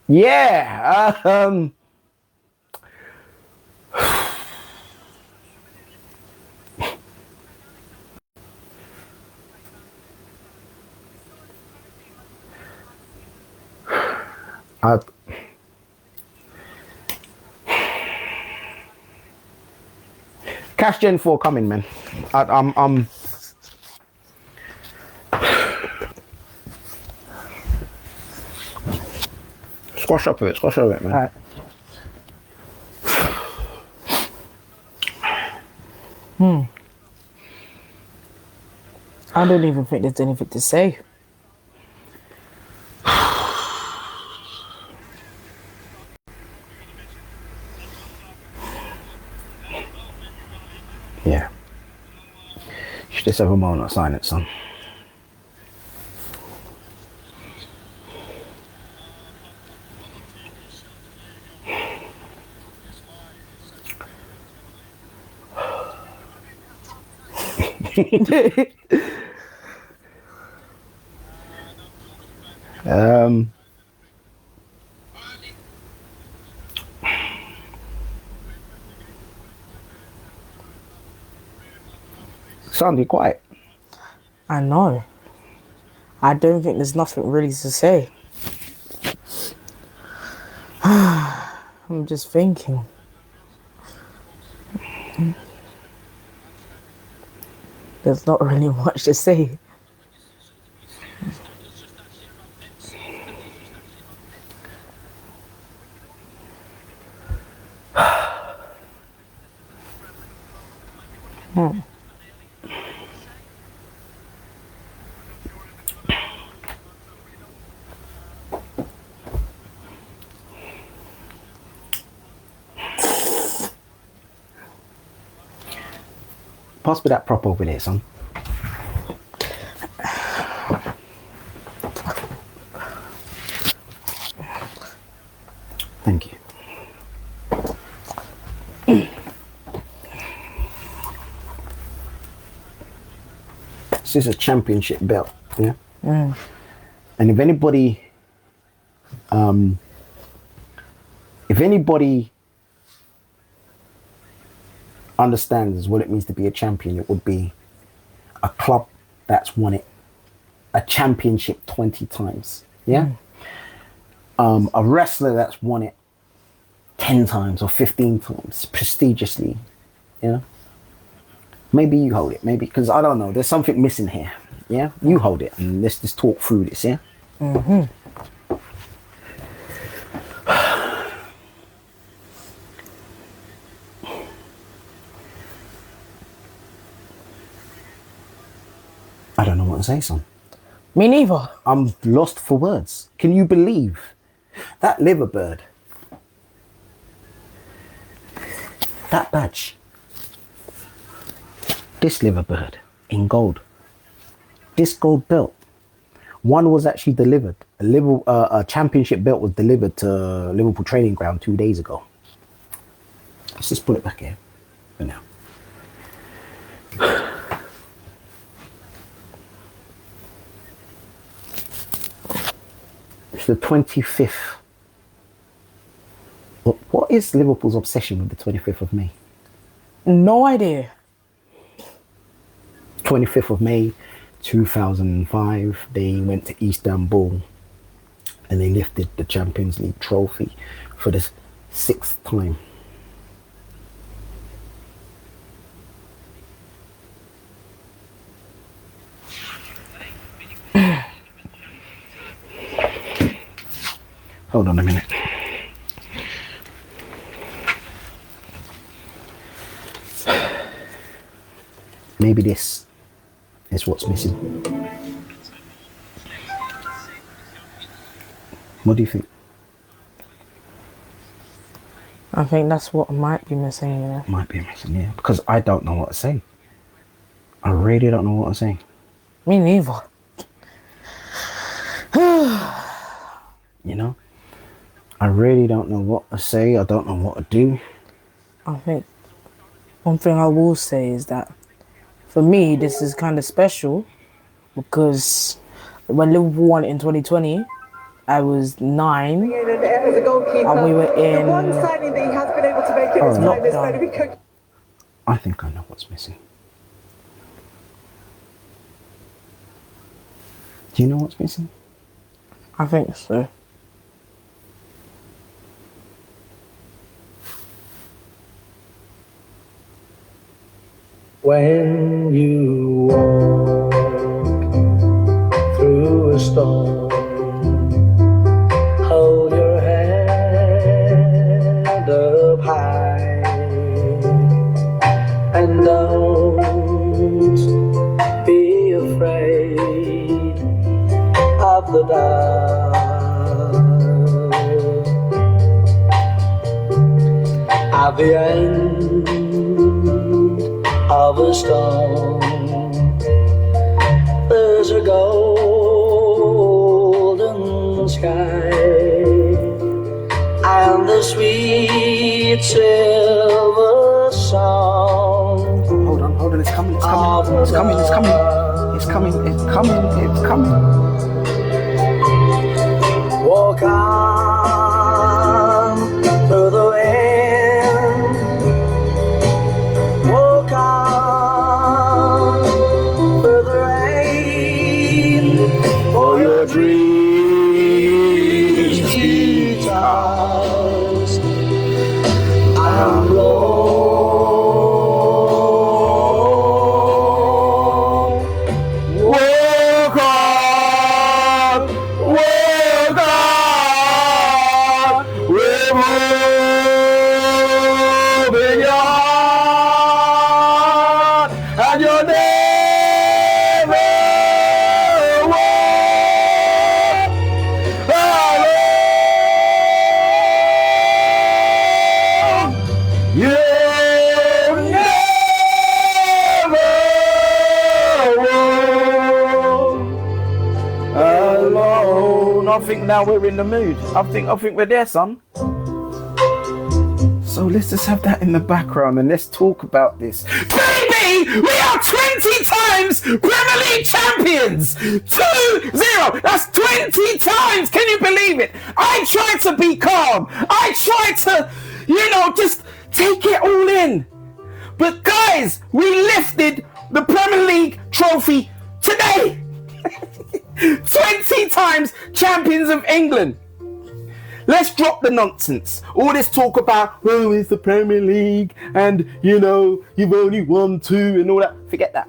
Yeah. CashGen4 coming, man. I'm squash up of it, man. All right. I don't even think there's anything to say. Yeah. You should just have a moment of silence, son. Sounded quiet. I know. I don't think there's nothing really to say. I'm just thinking. There's not really much to say. Pass me that prop over there, son. Thank you. This is a championship belt, yeah? And if anybody understands what it means to be a champion, it would be a club that's won it, a championship 20 times, yeah? A wrestler that's won it 10 times or 15 times prestigiously, yeah? Maybe you hold it, maybe, because I don't know, there's something missing here, yeah? You hold it and let's just talk through this, yeah? I don't know what to say, son. Me neither. I'm lost for words. Can you believe that liver bird? That badge. This liver bird in gold. This gold belt. One was actually delivered. A championship belt was delivered to Liverpool training ground 2 days ago. Let's just put it back here for now. It's the 25th. What is Liverpool's obsession with the 25th of May? No idea. 25th of May 2005, they went to Istanbul and they lifted the Champions League trophy for the 6th time. Hold on a minute. Maybe this is what's missing. What do you think? I think that's what might be missing, yeah. Might be missing, yeah. Because I don't know what to say. I really don't know what to say. Me neither. You know? I really don't know what to say. I don't know what to do. I think one thing I will say is that for me, this is kind of special because when Liverpool won it in 2020, I was 9, And as a goalkeeper, and we were in the one signing that he has been able to make in his time is going to be cooking. I think I know what's missing. Do you know what's missing? I think so. When you walk through a storm, hold your head up high and don't be afraid of the dark. At the end of a storm, there's a golden sky and the sweet silver song. Hold on, it's coming, it's coming, it's coming, it's coming, it's coming, it's coming, it's coming. Walk on through the wind, walk on through the rain, for your dreams be tossed and blown. Walk on, walk on, we're moving your heart, and you'll never walk alone. You'll never walk alone. I think now we're in the mood. I think we're there, son. So let's just have that in the background and let's talk about this. Baby, we are 20 times Premier League champions. 2-0. That's 20 times. Can you believe it? I tried to be calm. I tried to, just take it all in. But guys, we lifted the Premier League trophy today. 20 times champions of England. Let's drop the nonsense. All this talk about, oh, it's the Premier League and, you've only won 2 and all that. Forget that.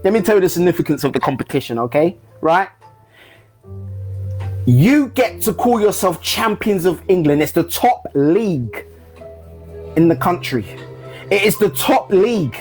Let me tell you the significance of the competition, okay? Right? You get to call yourself champions of England. It's the top league in the country. It is the top league.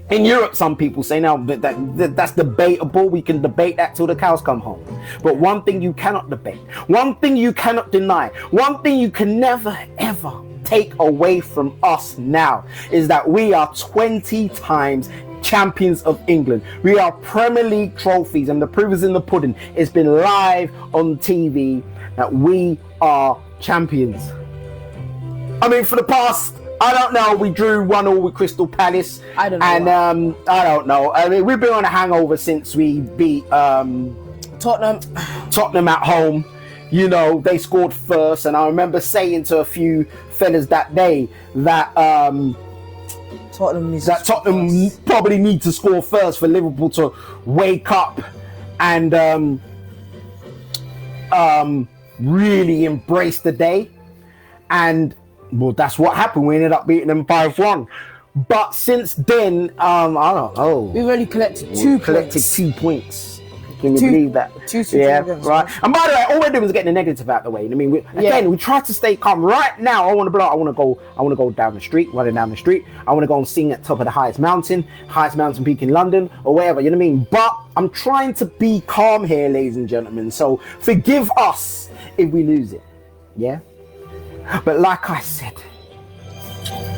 In Europe, some people say now that's debatable. We can debate that till the cows come home. But one thing you cannot debate, one thing you cannot deny, one thing you can never ever take away from us now is that we are 20 times champions of England. We are Premier League trophies, and the proof is in the pudding. It's been live on TV that we are champions. I mean, for the past, I don't know, we drew 1-1 with Crystal Palace. I don't know. And I don't know. I mean, we've been on a hangover since we beat Tottenham at home. They scored first, and I remember saying to a few fellas that day that Tottenham probably need to score first for Liverpool to wake up and really embrace the day. And well, that's what happened. We ended up beating them 5-1. But since then, I don't know. We've only collected 2 points. Can you believe that? Two yeah, games, right. And by the way, all we're doing is getting the negative out of the way. I mean, we try to stay calm. Right now, I want to go down the street, running down the street. I want to go and sing at top of the highest mountain peak in London, or wherever. You know what I mean? But I'm trying to be calm here, ladies and gentlemen. So forgive us if we lose it. Yeah. But like I said,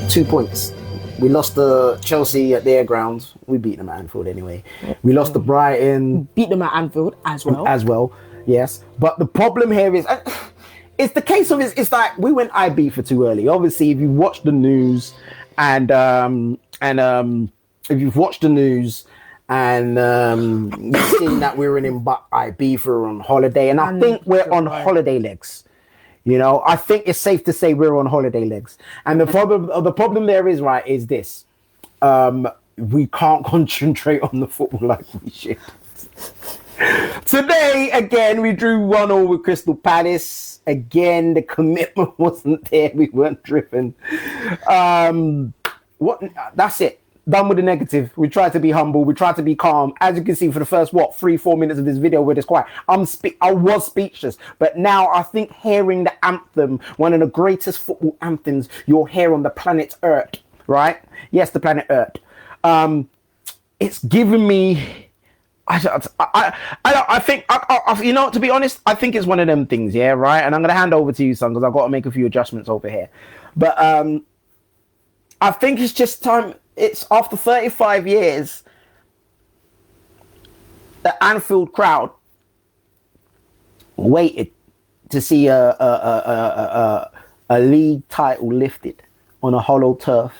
2 points. We lost to Chelsea at their grounds. We beat them at Anfield anyway. We lost to Brighton. Beat them at Anfield as well. Yes. But the problem here is, it's the case of, it's like we went IB for too early. Obviously, if you watch the news and And you've seen that we were in Ibiza on holiday, and I think we're on holiday legs. You know, I think it's safe to say we're on holiday legs. And the problem there is, right, is this. We can't concentrate on the football like we should. Today, again, we drew 1-1 with Crystal Palace. Again, the commitment wasn't there. We weren't driven. That's it. Done with the negative. We tried to be humble. We tried to be calm. As you can see, for the first 3-4 minutes of this video, we're just quiet. I was speechless, but now I think hearing the anthem, one of the greatest football anthems you'll hear on the planet Earth, right? Yes, the planet Earth. It's given me. I think, you know, to be honest, I think it's one of them things, yeah, right? And I'm gonna hand over to you, son, because I've got to make a few adjustments over here. But I think it's just time. It's after 35 years, the Anfield crowd waited to see a league title lifted on a hollow turf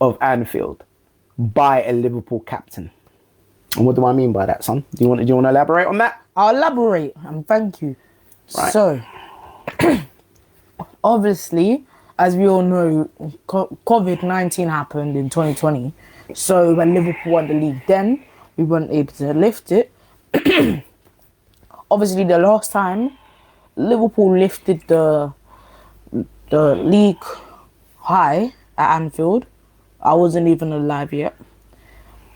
of Anfield by a Liverpool captain. And what do I mean by that, son? Do you want to elaborate on that? I'll elaborate, and thank you. Right. So, obviously, as we all know, COVID-19 happened in 2020. So when Liverpool won the league then, we weren't able to lift it. Obviously, the last time Liverpool lifted the league high at Anfield, I wasn't even alive yet.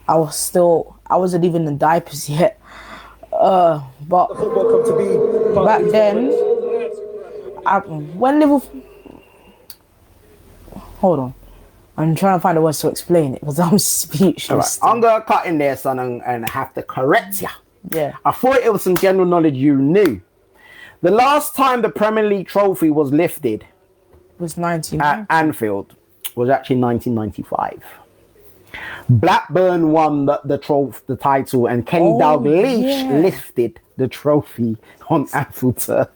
I wasn't even in diapers yet. But back then, when Liverpool... Hold on. I'm trying to find the words to explain it because I'm speechless. Right. I'm going to cut in there, son, and have to correct you. Yeah. I thought it was some general knowledge you knew. The last time the Premier League trophy was lifted was 1990. At Anfield was actually 1995. Blackburn won the title, and Kenny Dalglish lifted the trophy on Anfield turf.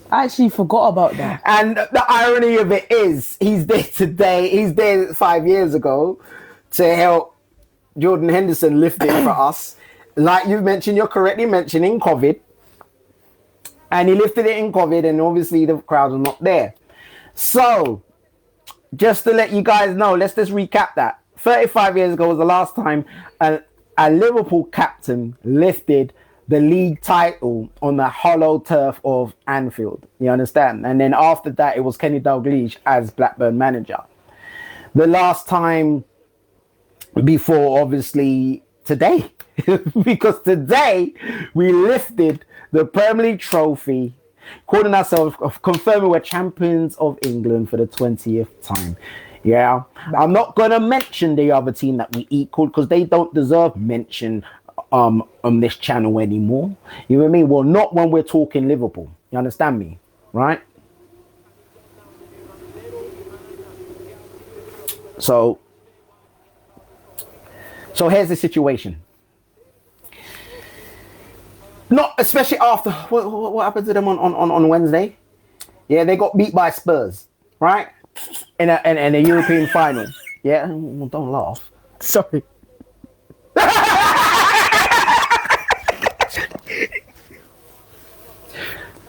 I actually forgot about that. And the irony of it is, he's there today. He's there 5 years ago to help Jordan Henderson lift it for us. Like you mentioned, you're correctly mentioning COVID. And he lifted it in COVID, and obviously the crowd was not there. So, just to let you guys know, let's just recap that. 35 years ago was the last time a Liverpool captain lifted the league title on the hollow turf of Anfield. You understand? And then after that, it was Kenny Dalglish as Blackburn manager. The last time before, obviously, today. Because today, we lifted the Premier League trophy, calling ourselves, confirming we're champions of England for the 20th time. Yeah. I'm not going to mention the other team that we equaled because they don't deserve mention on this channel anymore. You know what I mean? Well, not when we're talking Liverpool. You understand me? Right? So here's the situation. Not especially after what happened to them on Wednesday. Yeah, they got beat by Spurs, right? In a European final. Yeah, well, don't laugh. Sorry.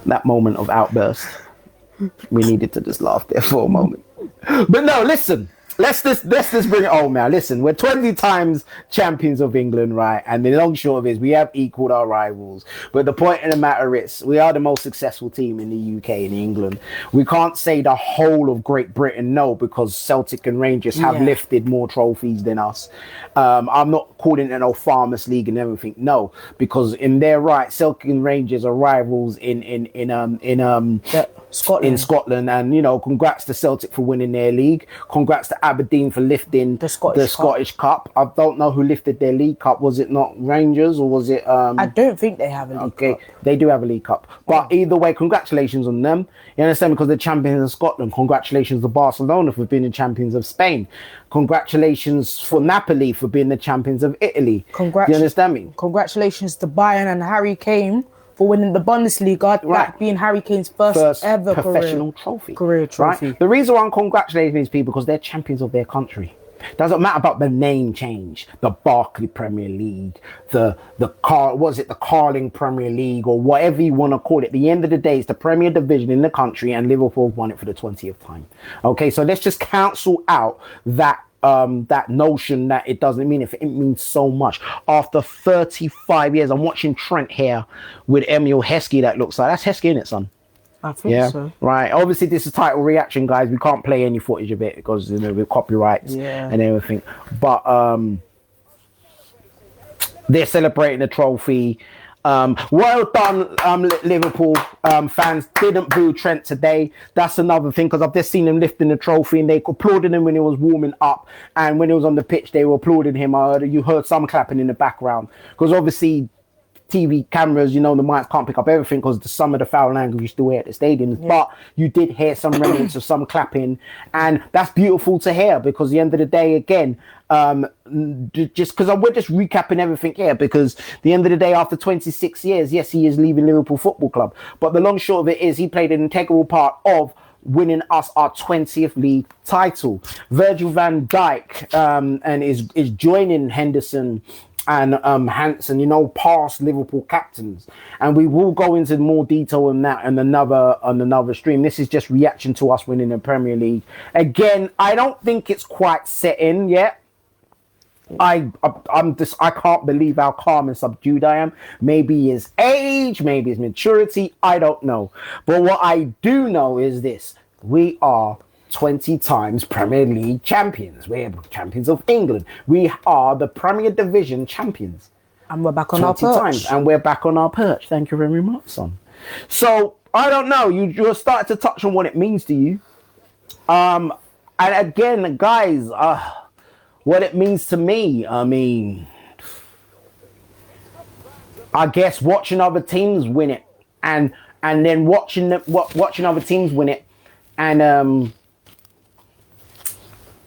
That moment of outburst, we needed to just laugh there for a moment. But no, listen. Let's just bring it home now. Listen, we're 20 times champions of England, right? And the long short of it is we have equaled our rivals. But the point of the matter is we are the most successful team in the UK and England. We can't say the whole of Great Britain, no, because Celtic and Rangers have lifted more trophies than us. I'm not calling it no Farmers League and everything, no, because in their right, Celtic and Rangers are rivals in Scotland, and you know, congrats to Celtic for winning their league. Congrats to Aberdeen for lifting the Scottish Cup. I don't know who lifted their League Cup. Was it not Rangers or was it? I don't think they have a League Cup. They do have a League Cup. But either way, congratulations on them. You understand? Because they're champions of Scotland. Congratulations to Barcelona for being the champions of Spain. Congratulations for Napoli for being the champions of Italy. You understand me? Congratulations to Bayern and Harry Kane for winning the Bundesliga, that being Harry Kane's first ever professional trophy. Career trophy. Right? The reason why I'm congratulating these people because they're champions of their country. Doesn't matter about the name change, the Barclay Premier League, the Carling Premier League, or whatever you want to call it. At the end of the day, it's the Premier Division in the country, and Liverpool won it for the 20th time. Okay, so let's just cancel out that notion that it doesn't mean it means so much. After 35 years, I'm watching Trent here with Emil Heskey. That looks like that's Heskey, isn't it, son? I think so. Right. Obviously, this is title reaction, guys. We can't play any footage of it because with copyrights and everything. But they're celebrating the trophy. Well done, Liverpool fans. Didn't boo Trent today. That's another thing, because I've just seen him lifting the trophy and they applauded him when he was warming up, and when he was on the pitch, they were applauding him. You heard some clapping in the background, because obviously TV cameras, the mics can't pick up everything because some of the foul language you still hear at the stadiums, but you did hear some remnants of some clapping, and that's beautiful to hear, because at the end of the day, again, just because we're just recapping everything here, because at the end of the day, after 26 years, yes, he is leaving Liverpool Football Club, but the long short of it is he played an integral part of winning us our 20th league title. Virgil van Dijk and is joining Henderson and Hansen, past Liverpool captains, and we will go into more detail on that on another stream. This is just reaction to us winning the Premier League. Again, I don't think it's quite set in yet. I can't believe how calm and subdued I am. Maybe his age, maybe his maturity, I don't know. But what I do know is this: we are 20 times Premier League champions. We're champions of England. We are the Premier Division champions. And we're back on our perch. Times, and we're back on our perch. Thank you very much, son. So, I don't know. You're starting to touch on what it means to you. And again, guys, what it means to me, I guess watching other teams win it, and then watching other teams win it, and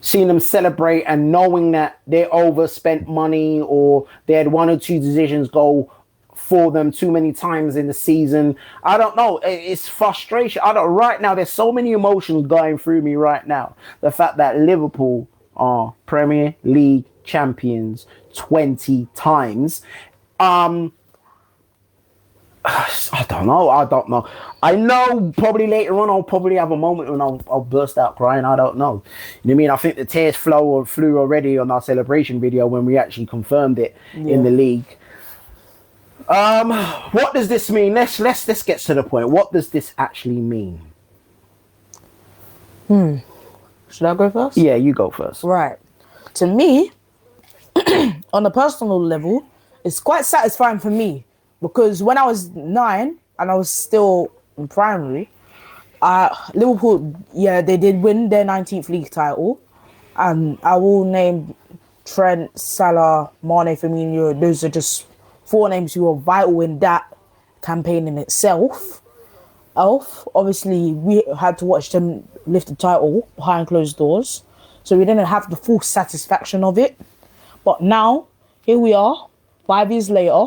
seeing them celebrate and knowing that they overspent money, or they had one or two decisions go for them too many times in the season. I don't know. It's frustration. Right now, there's so many emotions going through me right now. The fact that Liverpool are Premier League champions 20 times. I don't know. I know probably later on I'll probably have a moment when I'll burst out crying. I don't know. You know what I mean? I think the tears flew already on our celebration video when we actually confirmed it in the league. What does this mean? Let's get to the point. What does this actually mean? Should I go first? Yeah, you go first. Right. To me, on a personal level, it's quite satisfying for me. Because when I was 9 and I was still in primary, Liverpool, they did win their 19th league title. And I will name Trent, Salah, Mane, Firmino. Those are just 4 names who are vital in that campaign in itself. Obviously, we had to watch them lift the title behind closed doors. So we didn't have the full satisfaction of it. But now, here we are, 5 years later.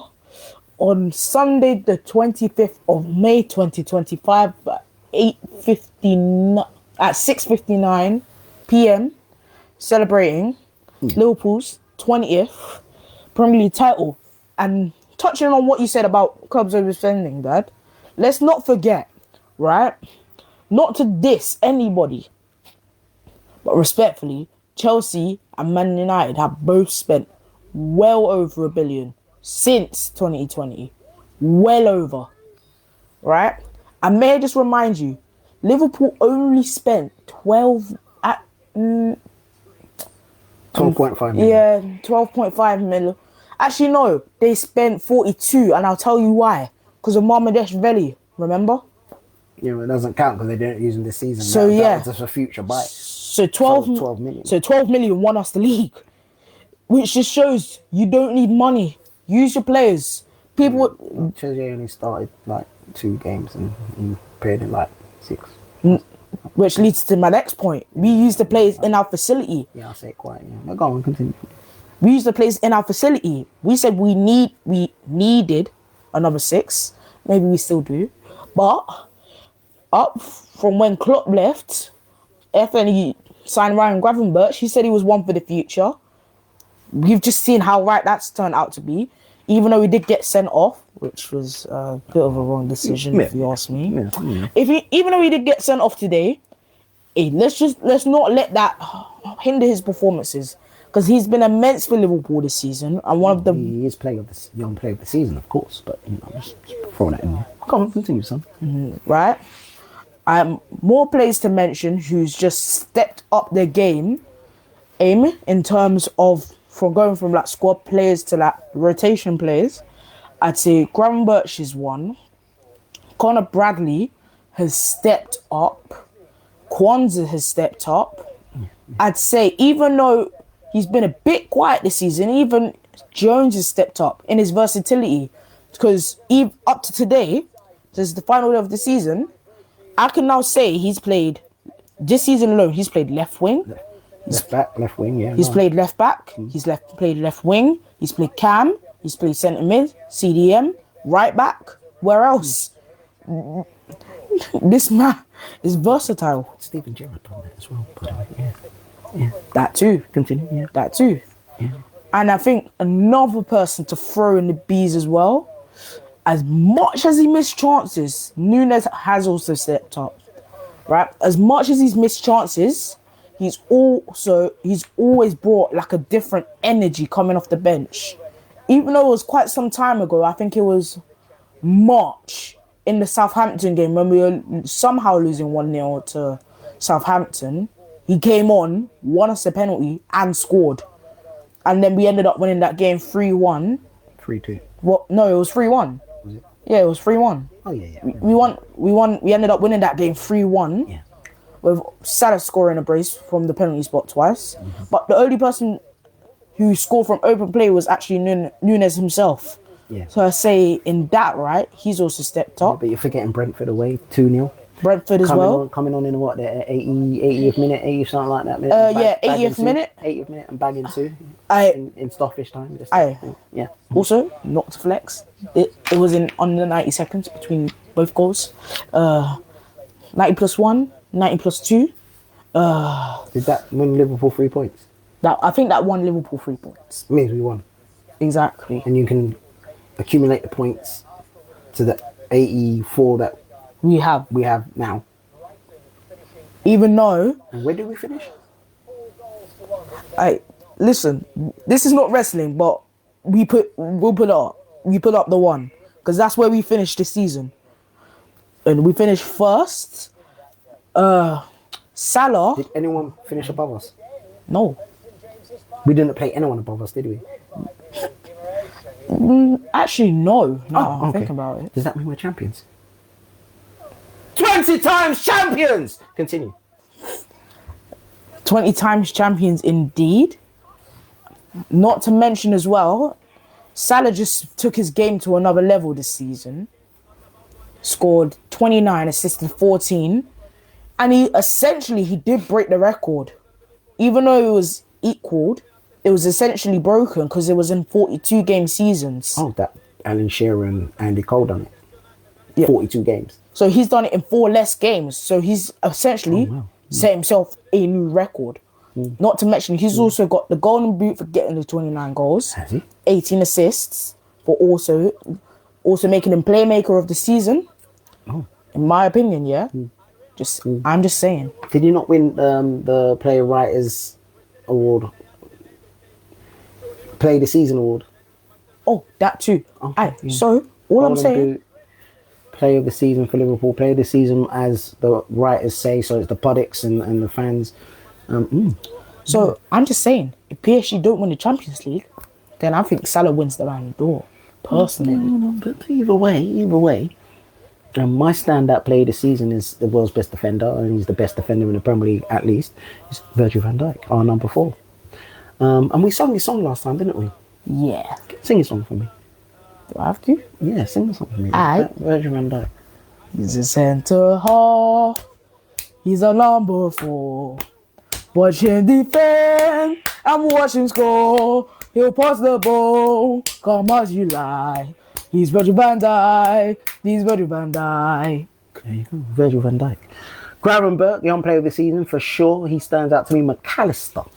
On Sunday, the 25th of May, 2025, at 6:59 p.m., celebrating Liverpool's 20th Premier League title. And touching on what you said about clubs overspending, Dad, let's not forget, right? Not to diss anybody, but respectfully, Chelsea and Man United have both spent well over $1 billion since 2020. Well over. Right? And may I just remind you, Liverpool only spent 12.5 million. Yeah, 12.5 million. Actually, no, they spent 42, and I'll tell you why. Because of Marmadesh, remember? Yeah, well, it doesn't count because they didn't use them this season. So that's just a future buy. So 12 million. So 12 million won us the league, which just shows you don't need money. Use your players. People. Chelsea only started like 2 games and played in like 6. Which leads to my next point. We use the players in our facility. Yeah, I'll say it quiet. Yeah. Go on, continue. We use the players in our facility. We said we needed another 6. Maybe we still do, but up from when Klopp left, FNE sign Ryan Gravenberch. He said he was one for the future. We've just seen how right that's turned out to be. Even though he did get sent off, which was a bit of a wrong decision, if you ask me. Yeah. Even though he did get sent off today, hey, let's not let that hinder his performances, because he's been immense for Liverpool this season, and one of the He is young player of the season, of course, but I'm just throwing that in there. Come on, continue, son. right. More players to mention who's just stepped up their game, in terms of from going from like squad players to like rotation players. I'd say Gravenberch is one. Conor Bradley has stepped up. Kwanzaa has stepped up. I'd say even though he's been a bit quiet this season, even Jones has stepped up in his versatility, because up to today, this is the final day of the season, I can now say he's played, this season alone, he's played left wing. Left back, left wing, yeah. He's played left back. He's played left wing. He's played cam. He's played centre mid, CDM, right back. Where else? This man is versatile. Steven Gerrard done that as well, by the way. Yeah. That too. Continue, yeah. That too. Yeah. And I think another person to throw in the bees as well, as much as he missed chances, Nunes has also stepped up. Right? As much as he's missed chances, he's always brought like a different energy coming off the bench. Even though it was quite some time ago, I think it was March in the Southampton game when we were somehow losing 1-0 to Southampton. He came on, won us a penalty and scored. And then we ended up winning that game 3-1. 3-2. Well, no, it was 3-1. Was it? Yeah, it was 3-1. Oh, yeah. We ended up winning that game 3-1. Yeah. With Salah scoring a brace from the penalty spot twice. But the only person who scored from open play was actually Nunes himself. Yeah. So I say in that, right, he's also stepped up. But you're forgetting Brentford away, 2-0. Brentford as well. Coming on in what, the 80th minute, 80th, something like that. Yeah, 80th minute. 80th minute and bagging two in stoppish time. Yeah. Also, not to flex, it was in under 90 seconds between both goals. 90 plus 1, 90 plus 2. Did that win Liverpool 3 points? I think that won Liverpool 3 points. It means we won. Exactly. And you can accumulate the points to the 84 that we have now. Even though... And where did we finish? Listen, this is not wrestling, but we'll put it up. We put up the one, because that's where we finished this season. And we finished first. Salah... Did anyone finish above us? No. We didn't play anyone above us, did we? Actually, no. No, Oh, I'm okay. thinking about it. Does that mean we're champions? 20 times champions! Continue. 20 times champions indeed. Not to mention as well, Salah just took his game to another level this season. Scored 29, assisted 14. And he did break the record. Even though it was equaled, it was essentially broken because it was in 42 game seasons. Oh, that Alan Shearer and Andy Cole done it. Yeah. 42 games. So he's done it in 4 less games. So he's essentially set himself a new record. Not to mention, he's also got the golden boot for getting the 29 goals. Has he? 18 assists, but also making him playmaker of the season. Oh. In my opinion, yeah. I'm just saying. Did he not win the Player Writers Award? Play the Season Award? Oh, that too. Okay, yeah. So, all I'm saying... Boot, Player of the Season for Liverpool. Player of the Season, as the writers say, so it's the puddicks and the fans. So, I'm just saying, if PSG don't win the Champions League, then I think Salah wins the round door, personally. No, but either way. My standout player of the season is the world's best defender, and he's the best defender in the Premier League, at least. It's Virgil van Dijk, our number 4. And we sung his song last time, didn't we? Yeah. Sing a song for me. Do I have to? Yeah, sing a song for me. Aye. Virgil van Dijk. He's a centre half. He's a number 4. Watch him defend and watch him score. He'll pass the ball, come as you like. He's Virgil van Dijk. He's Virgil van Dijk. Okay, Virgil van Dijk. Gravenberg, young player of the season for sure. He stands out to me. McAllister.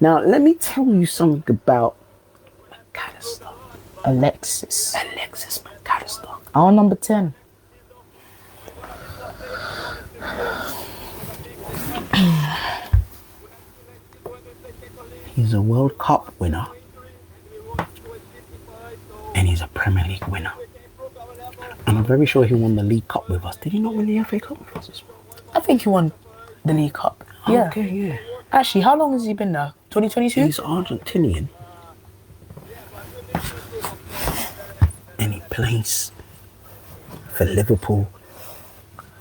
Now, let me tell you something about McAllister. Alexis McAllister. Our number 10. He's a World Cup winner. And he's a Premier League winner. And I'm very sure he won the League Cup with us. Did he not win the FA Cup with us as well? I think he won the League Cup. Yeah. Okay, yeah. Actually, how long has he been there? 2022? He's Argentinian. And he plays for Liverpool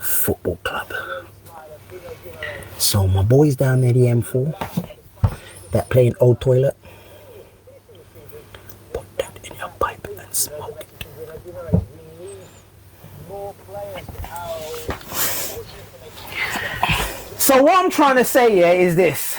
Football Club. So my boys down there, the M4, that play in Old Toilet, put that in your pipe and smoke it. So what I'm trying to say here is this.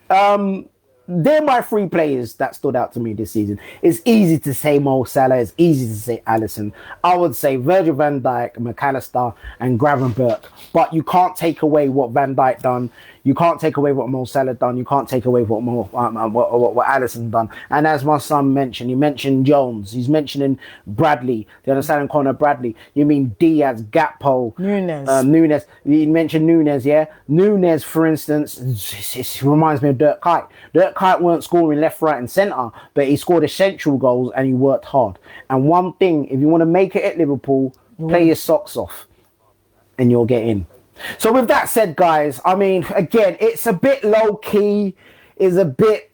They're my three players that stood out to me this season. It's easy to say Mo Salah. It's easy to say Alisson. I would say Virgil van Dijk, McAllister, and Gravenberch. But you can't take away what Van Dijk done. You can't take away what Mo Salah done. You can't take away what Alisson done. And as my son mentioned, he mentioned Jones. He's mentioning Bradley. The understanding corner Bradley. You mean Diaz, Gakpo, Nunes. You mentioned Nunes, yeah. Nunes, for instance, it reminds me of Dirk Kuyt. Dirk Kuyt weren't scoring left, right, and centre, but he scored essential goals and he worked hard. And one thing, if you want to make it at Liverpool, play your socks off, and you'll get in. So with that said, guys, I mean, again, it's a bit low key. It's a bit,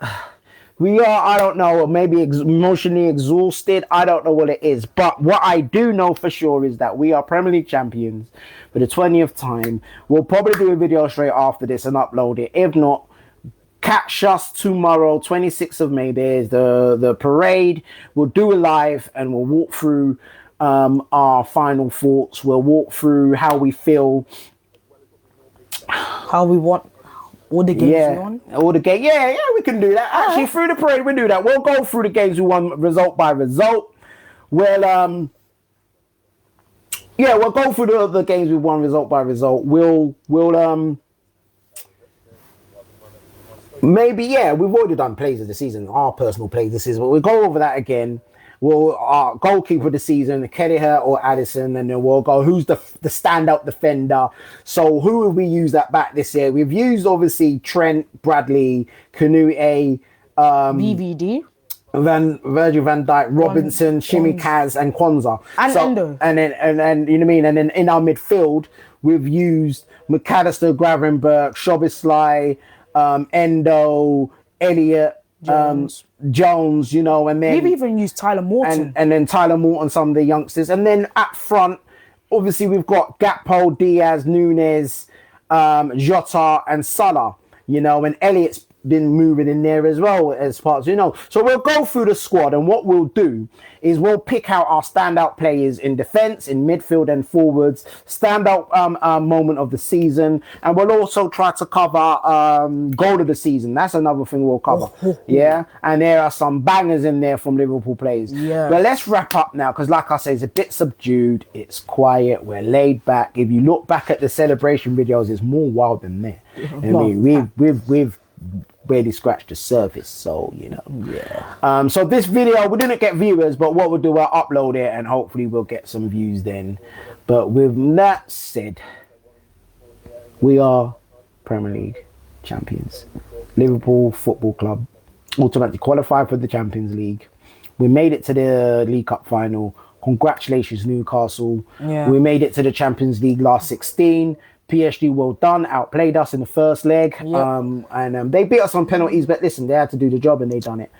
we are, I don't know, maybe emotionally exhausted. I don't know what it is. But what I do know for sure is that we are Premier League champions for the 20th time. We'll probably do a video straight after this and upload it. If not, catch us tomorrow, 26th of May. There's the parade. We'll do a live and we'll walk through our final thoughts. We'll walk through how we feel. How we want all the games we won? All the games. Yeah, we can do that. Actually, through the parade, we do that. We'll go through the games we won result by result. We'll go through the games we won result by result. We'll maybe, we've already done plays of the season, our personal plays of the season, but we'll go over that again. We'll goalkeeper of the season, Kelleher or Addison, and then we'll go who's the standout defender. So who have we used at back this year? We've used obviously Trent, Bradley, Canute, VVD, Virgil van Dijk, Robinson, Shimikaz, and Kwanzaa. And Endo. And then you know what I mean? And then in our midfield, we've used McAllister, Gravenberch, Szoboszlai, Endo, Elliott, Jones, you know, and then we've even used Tyler Morton, and then Tyler Morton, some of the youngsters, and then up front, obviously we've got Gakpo, Diaz, Nunes, Jota, and Salah, you know, and Elliott's been moving in there as well as parts, you know. So we'll go through the squad, and what we'll do is we'll pick out our standout players in defense, in midfield, and forwards. Standout moment of the season, and we'll also try to cover goal of the season. That's another thing we'll cover. Yeah, and there are some bangers in there from Liverpool players. Yeah, but let's wrap up now, because like I say, it's a bit subdued. It's quiet. We're laid back. If you look back at the celebration videos, it's more wild than there. I mean, we've barely scratched the surface, so you know. So this video, we didn't get viewers, but what we'll do, we'll upload it and hopefully we'll get some views then. But with that said, we are Premier League champions. Liverpool Football Club automatically qualified for the Champions League. We made it to the League Cup final. Congratulations, Newcastle. We made it to the Champions League last 16. PSG, well done, outplayed us in the first leg. And they beat us on penalties, but listen, they had to do the job and they done it.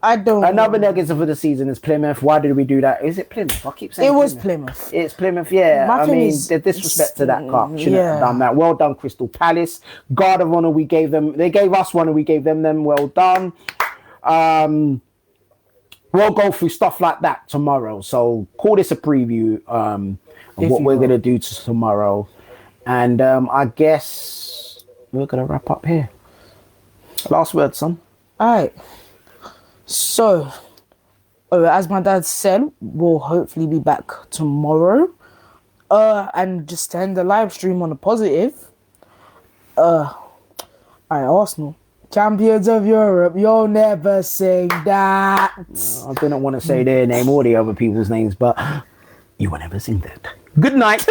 Another negative for the season is Plymouth. Why did we do that? Is it Plymouth? I keep saying it was Plymouth. It's Plymouth, yeah. I mean, the disrespect to that cup. Shouldn't have done that. Well done, Crystal Palace. Guard of Honor, we gave them. They gave us one and we gave them. Well done. We'll go through stuff like that tomorrow. So call this a preview of what we're going to do tomorrow. And I guess we're going to wrap up here. Last word, son. All right. So, as my dad said, we'll hopefully be back tomorrow. And just to end the live stream on a positive. Alright, Arsenal. Champions of Europe, you'll never sing that. I didn't want to say their name or the other people's names, but you will never sing that. Good night.